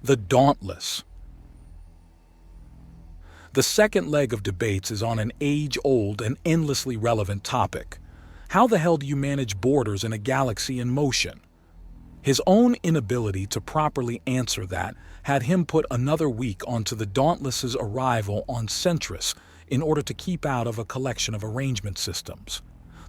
The Dauntless. The second leg of debates is on an age-old and endlessly relevant topic. How the hell do you manage borders in a galaxy in motion? His own inability to properly answer that had him put another week onto the Dauntless's arrival on Centris in order to keep out of a collection of arrangement systems.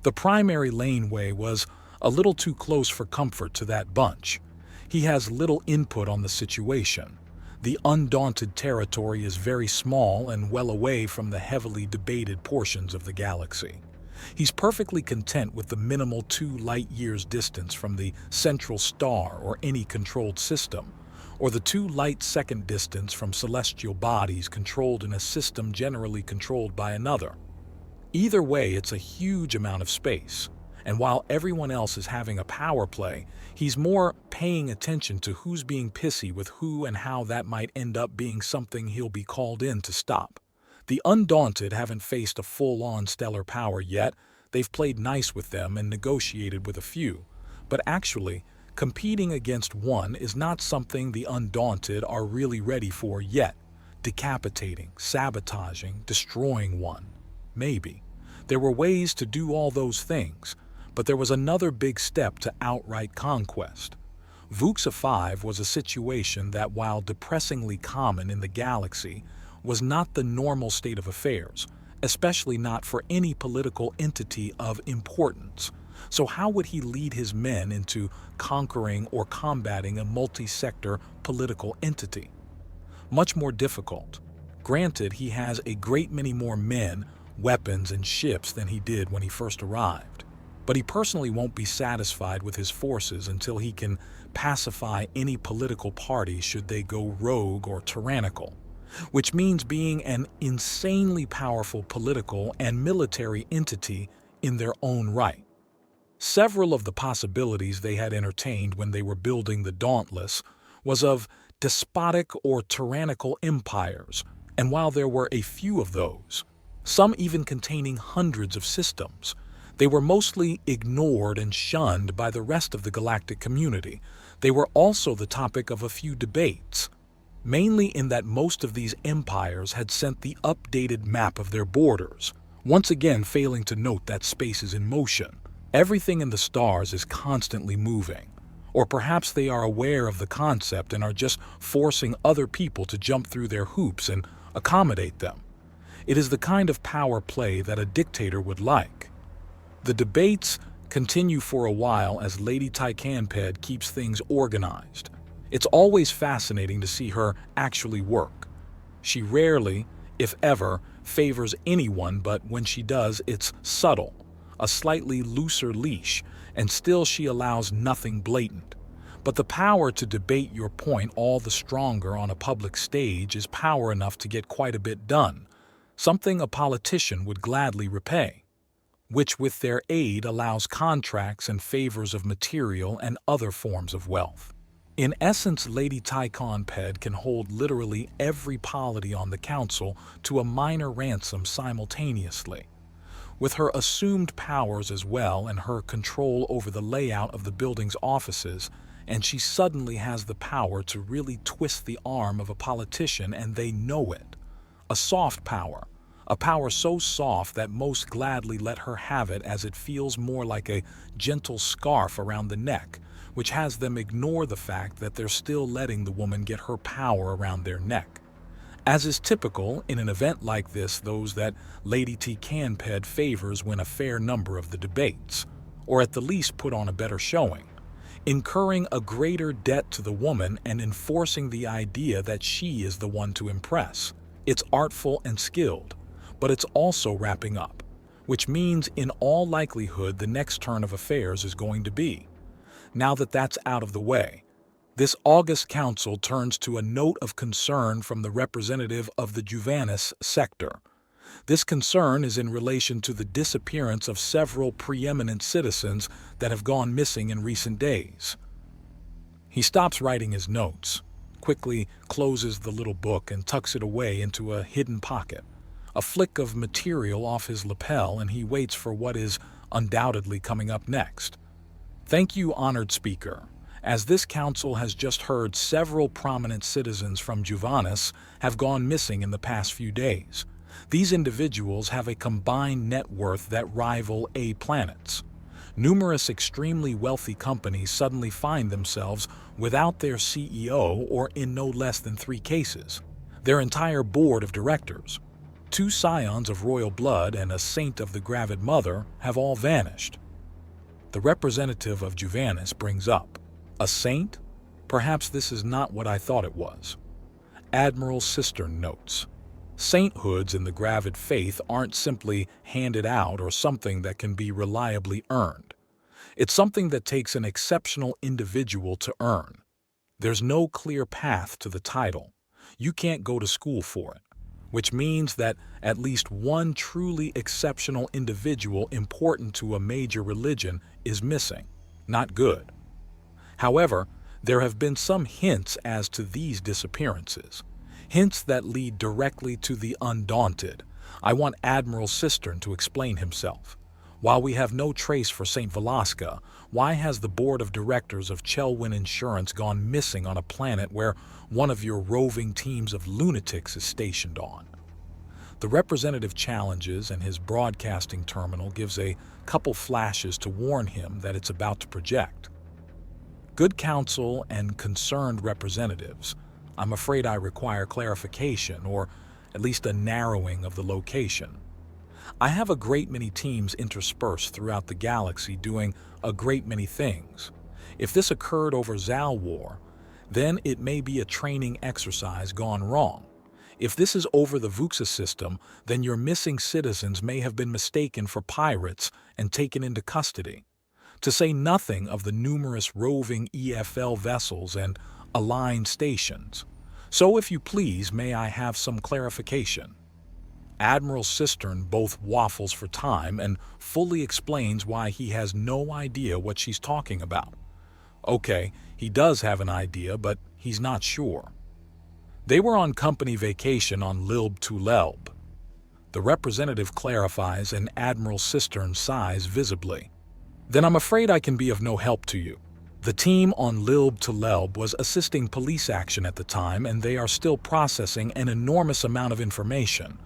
The primary laneway was a little too close for comfort to that bunch. He has little input on the situation. The undaunted territory is very small and well away from the heavily debated portions of the galaxy. He's perfectly content with the minimal 2 light-years distance from the central star or any controlled system, or the 2 light-second distance from celestial bodies controlled in a system generally controlled by another. Either way, it's a huge amount of space, and while everyone else is having a power play, he's more paying attention to who's being pissy with who and how that might end up being something he'll be called in to stop. The Undaunted haven't faced a full-on stellar power yet. They've played nice with them and negotiated with a few, but actually, competing against one is not something the Undaunted are really ready for yet. Decapitating, sabotaging, destroying one. Maybe. There were ways to do all those things, but there was another big step to outright conquest. Vuxa 5 was a situation that, while depressingly common in the galaxy, was not the normal state of affairs, especially not for any political entity of importance. So how would he lead his men into conquering or combating a multi-sector political entity? Much more difficult. Granted, he has a great many more men, weapons, and ships than he did when he first arrived. But he personally won't be satisfied with his forces until he can pacify any political party should they go rogue or tyrannical, which means being an insanely powerful political and military entity in their own right. Several of the possibilities they had entertained when they were building the Dauntless was of despotic or tyrannical empires, and while there were a few of those, some even containing hundreds of systems, they were mostly ignored and shunned by the rest of the galactic community. They were also the topic of a few debates, mainly in that most of these empires had sent the updated map of their borders, once again failing to note that space is in motion. Everything in the stars is constantly moving, or perhaps they are aware of the concept and are just forcing other people to jump through their hoops and accommodate them. It is the kind of power play that a dictator would like. The debates continue for a while as Lady Tyan Ped keeps things organized. It's always fascinating to see her actually work. She rarely, if ever, favors anyone, but when she does, it's subtle, a slightly looser leash, and still she allows nothing blatant. But the power to debate your point all the stronger on a public stage is power enough to get quite a bit done, something a politician would gladly repay, which with their aid allows contracts and favors of material and other forms of wealth. In essence, Lady Tyan Ped can hold literally every polity on the council to a minor ransom simultaneously. With her assumed powers as well and her control over the layout of the building's offices, and she suddenly has the power to really twist the arm of a politician, and they know it. A soft power. A power so soft that most gladly let her have it, as it feels more like a gentle scarf around the neck, which has them ignore the fact that they're still letting the woman get her power around their neck. As is typical in an event like this, those that Lady Tyan Ped favors win a fair number of the debates, or at the least put on a better showing, incurring a greater debt to the woman and enforcing the idea that she is the one to impress. It's artful and skilled, but it's also wrapping up, which means in all likelihood the next turn of affairs is going to be. Now that that's out of the way, this August Council turns to a note of concern from the representative of the Juvanis sector. This concern is in relation to the disappearance of several preeminent citizens that have gone missing in recent days. He stops writing his notes, quickly closes the little book and tucks it away into a hidden pocket. A flick of material off his lapel, and he waits for what is undoubtedly coming up next. Thank you, honored speaker. as this council has just heard several prominent citizens from Juvanis have gone missing in the past few days. These individuals have a combined net worth that rival A planets. Numerous extremely wealthy companies suddenly find themselves without their CEO, or in no less than 3 cases, their entire board of directors. 2 scions of royal blood and a saint of the Gravid Mother have all vanished. The representative of Juvanis brings up, a saint? Perhaps this is not what I thought it was. Admiral Sistern notes, sainthoods in the Gravid faith aren't simply handed out or something that can be reliably earned. It's something that takes an exceptional individual to earn. There's no clear path to the title. You can't go to school for it, which means that at least one truly exceptional individual important to a major religion is missing. Not good. However, there have been some hints as to these disappearances. Hints that lead directly to the Undaunted. I want Admiral Sistern to explain himself. While we have no trace for St. Velasca, why has the board of directors of Chelwyn Insurance gone missing on a planet where one of your roving teams of lunatics is stationed on? The representative challenges, and his broadcasting terminal gives a couple flashes to warn him that it's about to project. Good counsel and concerned representatives, I'm afraid I require clarification, or at least a narrowing of the location. I have a great many teams interspersed throughout the galaxy doing a great many things. If this occurred over Zal War, then it may be a training exercise gone wrong. If this is over the Vuxa system, then your missing citizens may have been mistaken for pirates and taken into custody. To say nothing of the numerous roving EFL vessels and aligned stations. So if you please, may I have some clarification? Admiral Sistern both waffles for time and fully explains why he has no idea what she's talking about. Okay, he does have an idea, but he's not sure. They were on company vacation on Lilb Tulelb. The representative clarifies, and Admiral Sistern sighs visibly. Then I'm afraid I can be of no help to you. The team on Lilb Tulelb was assisting police action at the time, and they are still processing an enormous amount of information.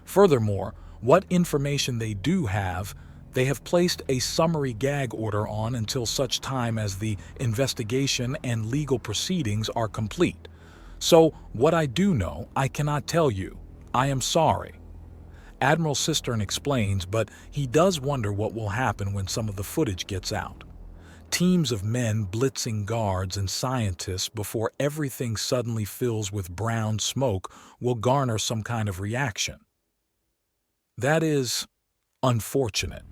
Furthermore, what information they do have, they have placed a summary gag order on until such time as the investigation and legal proceedings are complete. So, what I do know, I cannot tell you. I am sorry. Admiral Sistern explains, but he does wonder what will happen when some of the footage gets out. Teams of men blitzing guards and scientists before everything suddenly fills with brown smoke will garner some kind of reaction. That is unfortunate.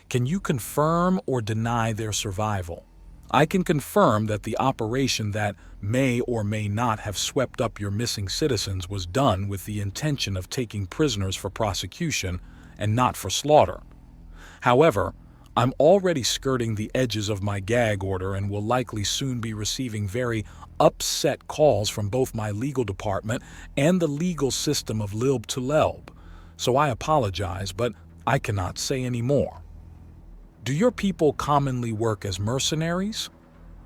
Can you confirm or deny their survival? I can confirm that the operation that may or may not have swept up your missing citizens was done with the intention of taking prisoners for prosecution and not for slaughter. However, I'm already skirting the edges of my gag order and will likely soon be receiving very upset calls from both my legal department and the legal system of Lilb Tulelb. So I apologize, but I cannot say any more. Do your people commonly work as mercenaries?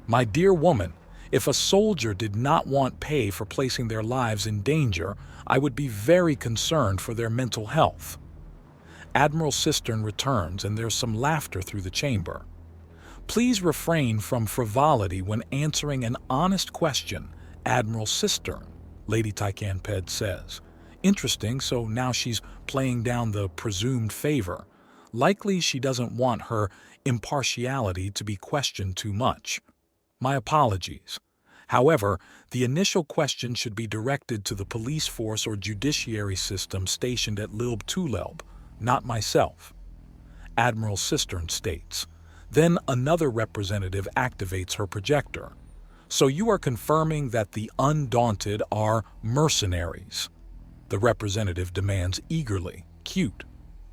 My dear woman, if a soldier did not want pay for placing their lives in danger, I would be very concerned for their mental health. Admiral Sistern returns, and there's some laughter through the chamber. Please refrain from frivolity when answering an honest question, Admiral Sistern, Lady Tyan Ped says. Interesting, so now she's playing down the presumed favor. Likely she doesn't want her impartiality to be questioned too much. My apologies. However, the initial question should be directed to the police force or judiciary system stationed at Lilb Tulelb, not myself. Admiral Sistern states. Then another representative activates her projector. So you are confirming that the Undaunted are mercenaries? The representative demands eagerly, cute,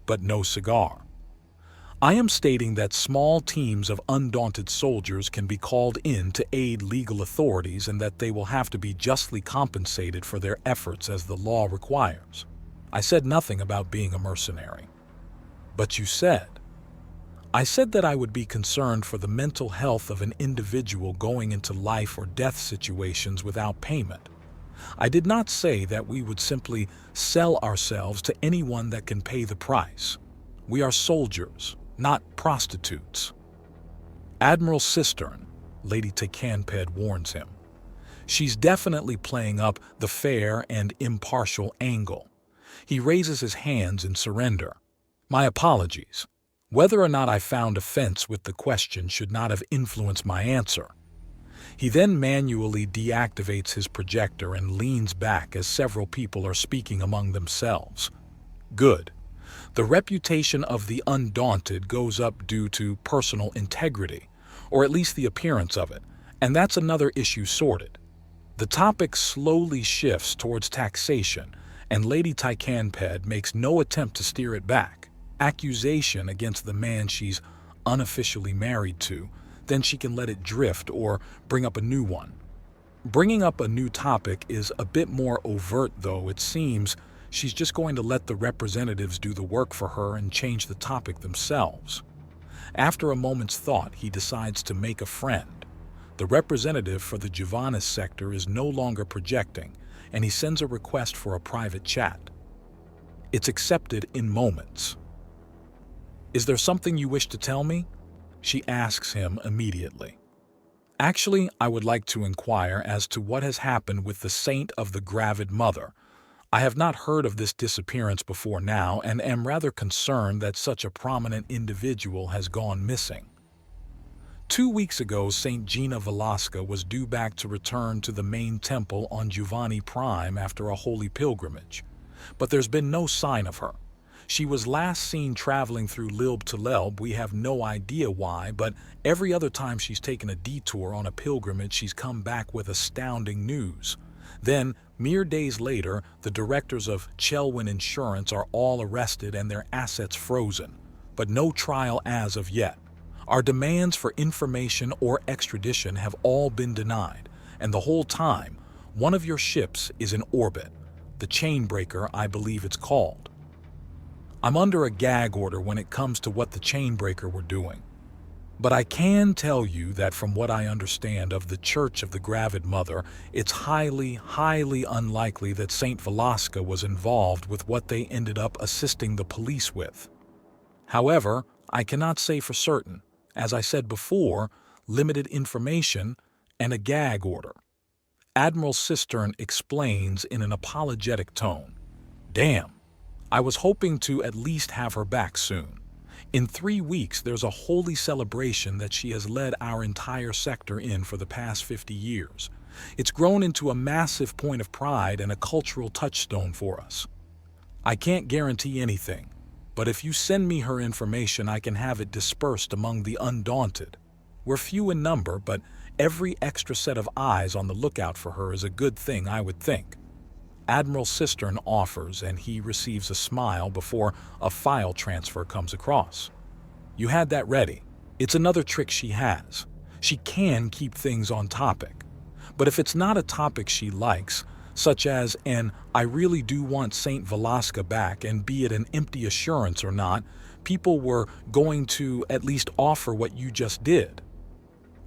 but no cigar. I am stating that small teams of undaunted soldiers can be called in to aid legal authorities and that they will have to be justly compensated for their efforts as the law requires. I said nothing about being a mercenary. But you said. I said that I would be concerned for the mental health of an individual going into life or death situations without payment. I did not say that we would simply sell ourselves to anyone that can pay the price. We are soldiers, not prostitutes. Admiral Sistern, Lady Tyan Ped warns him. She's definitely playing up the fair and impartial angle. He raises his hands in surrender. My apologies. Whether or not I found offense with the question should not have influenced my answer. He then manually deactivates his projector and leans back as several people are speaking among themselves. Good. The reputation of the Undaunted goes up due to personal integrity, or at least the appearance of it, and that's another issue sorted. The topic slowly shifts towards taxation, and Lady Tyan Ped makes no attempt to steer it back. Accusation against the man she's unofficially married to, then she can let it drift or bring up a new one. Bringing up a new topic is a bit more overt, though. It seems she's just going to let the representatives do the work for her and change the topic themselves. After a moment's thought, he decides to make a friend. The representative for the Juvanis sector is no longer projecting, and he sends a request for a private chat. It's accepted in moments. Is there something you wish to tell me? She asks him immediately. Actually, I would like to inquire as to what has happened with the Saint of the Gravid Mother. I have not heard of this disappearance before now and am rather concerned that such a prominent individual has gone missing. 2 weeks ago, Saint Gina Velasca was due back to return to the main temple on Giovanni Prime after a holy pilgrimage, but there's been no sign of her. She was last seen traveling through Lilb to Lelb. We have no idea why, but every other time she's taken a detour on a pilgrimage, she's come back with astounding news. Then, mere days later, the directors of Chelwyn Insurance are all arrested and their assets frozen, but no trial as of yet. Our demands for information or extradition have all been denied, and the whole time, one of your ships is in orbit. The Chainbreaker, I believe it's called. I'm under a gag order when it comes to what the Chainbreaker were doing. But I can tell you that from what I understand of the Church of the Gravid Mother, it's highly unlikely that Saint Velasca was involved with what they ended up assisting the police with. However, I cannot say for certain. As I said before, limited information and a gag order. Admiral Sistern explains in an apologetic tone. Damn, I was hoping to at least have her back soon. In 3 weeks, there's a holy celebration that she has led our entire sector in for the past 50 years. It's grown into a massive point of pride and a cultural touchstone for us. I can't guarantee anything, but if you send me her information, I can have it dispersed among the Undaunted. We're few in number, but every extra set of eyes on the lookout for her is a good thing, I would think. Admiral Sistern offers, and he receives a smile before a file transfer comes across. You had that ready. It's another trick she has. She can keep things on topic. But if it's not a topic she likes, such as an "I really do want Saint Velasca back," and be it an empty assurance or not, people were going to at least offer what you just did.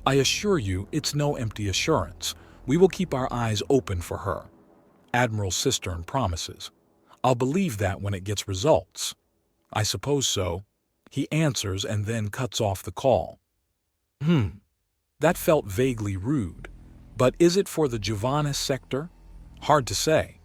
I assure you, it's no empty assurance. We will keep our eyes open for her. Admiral Sistern promises. I'll believe that when it gets results. I suppose so. He answers and then cuts off the call. That felt vaguely rude. But is it for the Juvanis sector? Hard to say.